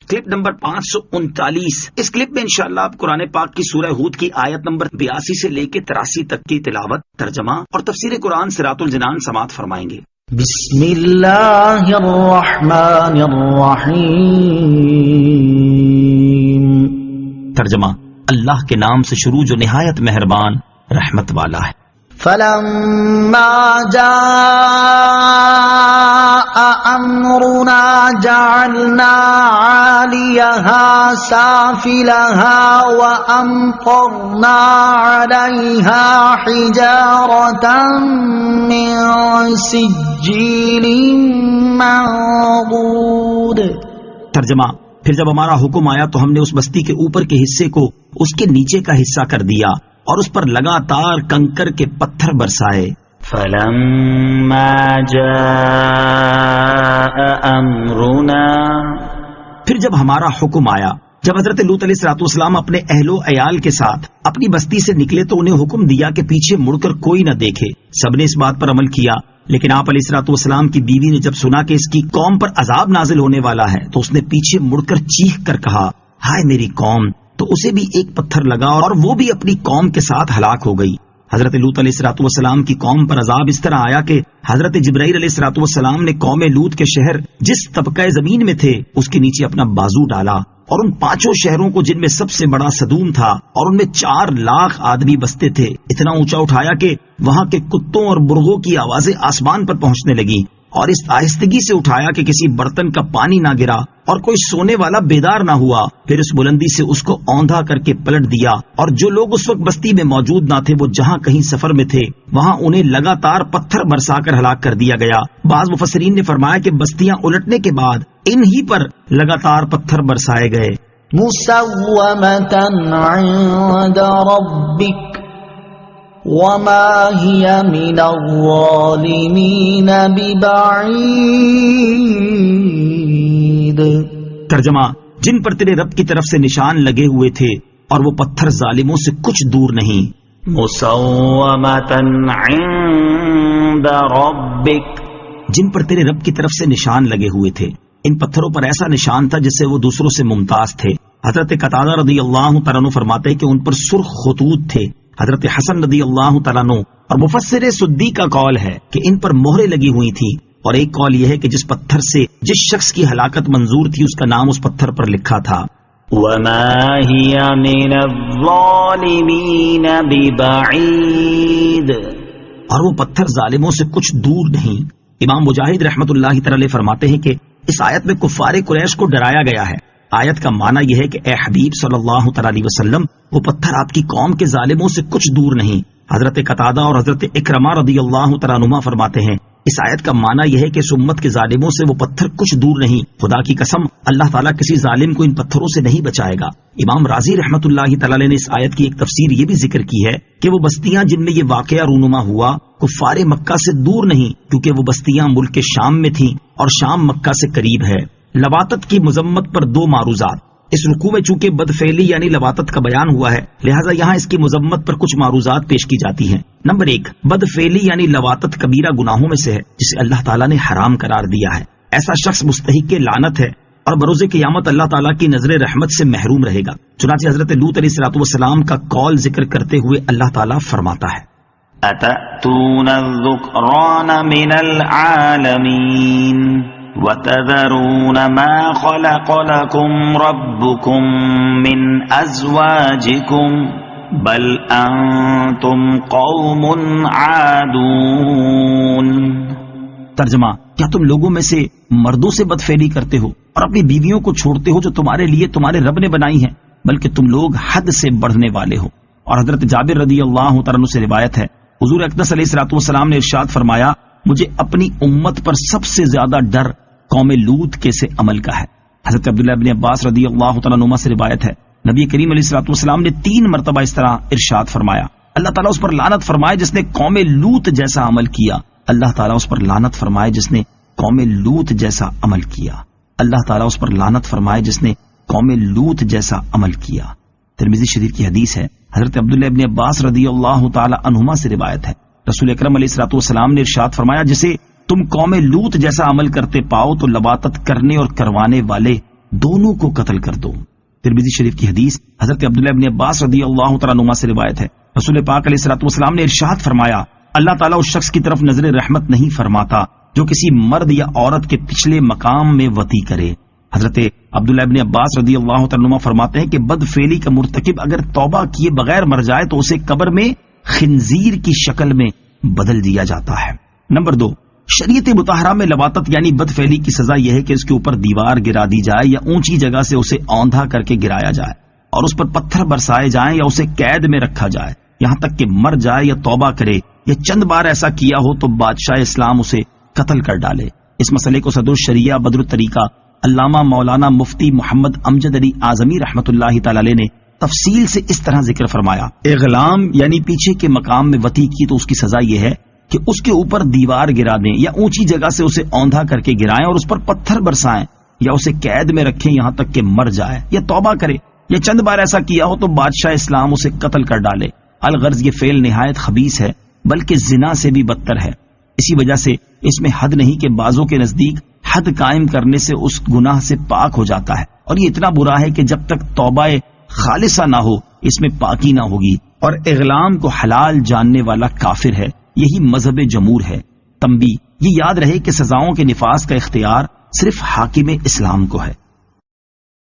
Clip number 539۔ اس clip میں انشاءاللہ آپ قرآن پاک کی سورہ ہود کی آیت نمبر 82 سے لے کے 83 تک کی تلاوت، ترجمہ اور تفسیر قرآن صراط الجنان سماعت فرمائیں گے۔ بسم اللہ الرحمن الرحیم۔ ترجمہ، اللہ کے نام سے شروع جو نہایت مہربان رحمت والا ہے۔ فلما جاء امرنا جعلنا عاليها سافلها وامطرنا عليها حجارة من سجيل منضود۔ ترجمہ، پھر جب ہمارا حکم آیا تو ہم نے اس بستی کے اوپر کے حصے کو اس کے نیچے کا حصہ کر دیا اور اس پر لگاتار کنکر کے پتھر برسائے۔ فلما جاء امرنا، پھر جب ہمارا حکم آیا، جب حضرت لوط علیہ السلام اپنے اہل و عیال کے ساتھ اپنی بستی سے نکلے تو انہیں حکم دیا کہ پیچھے مڑ کر کوئی نہ دیکھے۔ سب نے اس بات پر عمل کیا، لیکن آپ علیہ السلام کی بیوی نے جب سنا کہ اس کی قوم پر عذاب نازل ہونے والا ہے تو اس نے پیچھے مڑ کر چیخ کر کہا، ہائے میری قوم، تو اسے بھی ایک پتھر لگا اور وہ بھی اپنی قوم کے ساتھ ہلاک ہو گئی۔ حضرت لوط علیہ السلام کی قوم پر عذاب اس طرح آیا کہ حضرت جبرائیل علیہ السلام نے قوم لوط کے شہر جس طبقہ زمین میں تھے اس کے نیچے اپنا بازو ڈالا اور ان 5 شہروں کو، جن میں سب سے بڑا صدوم تھا اور ان میں 4 لاکھ آدمی بستے تھے، اتنا اونچا اٹھایا کہ وہاں کے کتوں اور مرغوں کی آوازیں آسمان پر پہنچنے لگیں، اور اس آہستگی سے اٹھایا کہ کسی برتن کا پانی نہ گرا اور کوئی سونے والا بیدار نہ ہوا۔ پھر اس بلندی سے اس کو اوندھا کر کے پلٹ دیا، اور جو لوگ اس وقت بستی میں موجود نہ تھے وہ جہاں کہیں سفر میں تھے وہاں انہیں لگاتار پتھر برسا کر ہلاک کر دیا گیا۔ بعض مفسرین نے فرمایا کہ بستیاں الٹنے کے بعد انہی پر لگاتار پتھر برسائے گئے۔ مسومۃ عند ربک وما هي من الظالمین ببعید۔ ترجمہ، جن پر تیرے رب کی طرف سے نشان لگے ہوئے تھے اور وہ پتھر ظالموں سے کچھ دور نہیں۔ مسومۃ عند ربک، جن پر تیرے رب کی طرف سے نشان لگے ہوئے تھے۔ ان پتھروں پر ایسا نشان تھا جس سے وہ دوسروں سے ممتاز تھے۔ حضرت قتادہ رضی اللہ تعالیٰ عنہ فرماتے ہیں کہ ان پر سرخ خطوط تھے۔ حضرت حسن رضی اللہ تعالیٰ عنہ اور مفسر سدی کا قول ہے کہ ان پر مہریں لگی ہوئی تھی، اور ایک قول یہ ہے کہ جس پتھر سے جس شخص کی ہلاکت منظور تھی اس کا نام اس پتھر پر لکھا تھا۔ وما هي من الظالمین ببعید، اور وہ پتھر ظالموں سے کچھ دور نہیں۔ امام مجاہد رحمت اللہ تعالی علیہ فرماتے ہیں کہ اس آیت میں کفار قریش کو ڈرایا گیا ہے۔ آیت کا معنی یہ ہے کہ اے حبیب صلی اللہ تعالی علیہ وسلم، وہ پتھر آپ کی قوم کے ظالموں سے کچھ دور نہیں۔ حضرت قتادہ اور حضرت اکرمہ رضی اللہ تعالیٰ عنہما فرماتے ہیں اس آیت کا معنی یہ ہے کہ اس امت کے ظالموں سے وہ پتھر کچھ دور نہیں۔ خدا کی قسم، اللہ تعالیٰ کسی ظالم کو ان پتھروں سے نہیں بچائے گا۔ امام راضی رحمت اللہ تعالیٰ نے اس آیت کی ایک تفسیر یہ بھی ذکر کی ہے کہ وہ بستیاں جن میں یہ واقعہ رونما ہوا کفار مکہ سے دور نہیں، کیونکہ وہ بستیاں ملک شام میں تھیں اور شام مکہ سے قریب ہے۔ لواطت کی مذمت پر 2 معروضات۔ اس رکوع میں چونکہ بدفعلی یعنی لواطت کا بیان ہوا ہے، لہٰذا یہاں اس کی مذمت پر کچھ معروضات پیش کی جاتی ہیں۔ نمبر 1، بدفعلی یعنی لواطت کبیرہ گناہوں میں سے ہے جسے اللہ تعالیٰ نے حرام قرار دیا ہے۔ ایسا شخص مستحق لعنت ہے اور بروز قیامت اللہ تعالیٰ کی نظر رحمت سے محروم رہے گا۔ چنانچہ حضرت لوط علیہ السلام کا قول ذکر کرتے ہوئے اللہ تعالیٰ فرماتا ہے، اتأتون الذکران من العالمین وَتَذَرُونَ مَا خَلَقَ لَكُمْ رَبُّكُمْ مِنْ أَزْوَاجِكُمْ بَلْ أَنْتُمْ قَوْمٌ عَادُونَ۔ ترجمہ، کیا تم لوگوں میں سے مردوں سے بدفعلی کرتے ہو اور اپنی بیویوں کو چھوڑتے ہو جو تمہارے لیے تمہارے رب نے بنائی ہیں، بلکہ تم لوگ حد سے بڑھنے والے ہو۔ اور حضرت جابر رضی اللہ تعالیٰ عنہ سے روایت ہے، حضور اقدس علیہ السلام نے ارشاد فرمایا، مجھے اپنی امت پر سب سے زیادہ ڈر قوم لوط کے سے عمل کا ہے۔ حضرت عبداللہ بن عباس رضی اللہ تعالیٰ عنہ سے روایت ہے، نبی کریم علیہ السلام نے 3 مرتبہ اس طرح ارشاد فرمایا، اللہ تعالیٰ اس پر لعنت فرمائے جس نے قوم لوط جیسا عمل کیا، اللہ تعالیٰ اس پر لعنت فرمائے جس نے قوم لوط جیسا عمل کیا، اللہ تعالیٰ اس پر لعنت فرمائے جس نے قوم لوط جیسا عمل کیا۔ ترمذی شریف کی حدیث ہے، حضرت عبداللہ بن عباس رضی اللہ تعالی عنہما سے روایت ہے، رسول اکرم علیہ السلام نے ارشاد فرمایا، جسے تم قوم لوط جیسا عمل کرتے پاؤ تو لواطت کرنے اور کروانے والے دونوں کو قتل کر دو۔ ترمذی شریف کی حدیث حضرت عبداللہ ابن عباس رضی اللہ تعالیٰ عنہما سے روایت ہے، رسول پاک علیہ الصلوۃ والسلام نے ارشاد فرمایا، اللہ تعالیٰ اس شخص کی طرف نظر رحمت نہیں فرماتا جو کسی مرد یا عورت کے پچھلے مقام میں وطی کرے۔ حضرت عبداللہ ابن عباس رضی اللہ تعالیٰ عنہما فرماتے ہیں کہ بد فعلی کا مرتکب اگر توبہ کیے بغیر مر جائے تو اسے قبر میں خنزیر کی شکل میں بدل دیا جاتا ہے۔ نمبر 2، شریعت مطہرہ میں لواطت یعنی بد فعلی کی سزا یہ ہے کہ اس کے اوپر دیوار گرا دی جائے یا اونچی جگہ سے اسے اوندھا کر کے گرایا جائے اور اس پر پتھر برسائے جائیں یا اسے قید میں رکھا جائے یہاں تک کہ مر جائے یا توبہ کرے، یا چند بار ایسا کیا ہو تو بادشاہ اسلام اسے قتل کر ڈالے۔ اس مسئلے کو صدر الشریعہ بدر الطریقہ علامہ مولانا مفتی محمد امجد علی اعظمی رحمۃ اللہ تعالی علیہ نے تفصیل سے اس طرح ذکر فرمایا، اغلام یعنی پیچھے کے مقام میں وطی کی تو اس کی سزا یہ ہے کہ اس کے اوپر دیوار گرا دیں یا اونچی جگہ سے اسے اوندھا کر کے گرائیں اور اس پر پتھر برسائیں یا اسے قید میں رکھیں یہاں تک کہ مر جائے یا توبہ کرے، یا چند بار ایسا کیا ہو تو بادشاہ اسلام اسے قتل کر ڈالے۔ الغرض یہ فعل نہایت خبیث ہے، بلکہ زنا سے بھی بدتر ہے۔ اسی وجہ سے اس میں حد نہیں کہ بعضوں کے نزدیک حد قائم کرنے سے اس گناہ سے پاک ہو جاتا ہے، اور یہ اتنا برا ہے کہ جب تک توبہ خالصہ نہ ہو اس میں پاکی نہ ہوگی، اور اغلام کو حلال جاننے والا کافر ہے۔ یہی مذہب جمہور ہے۔ تنبیہ، یہ یاد رہے کہ سزاؤں کے نفاذ کا اختیار صرف حاکم اسلام کو ہے۔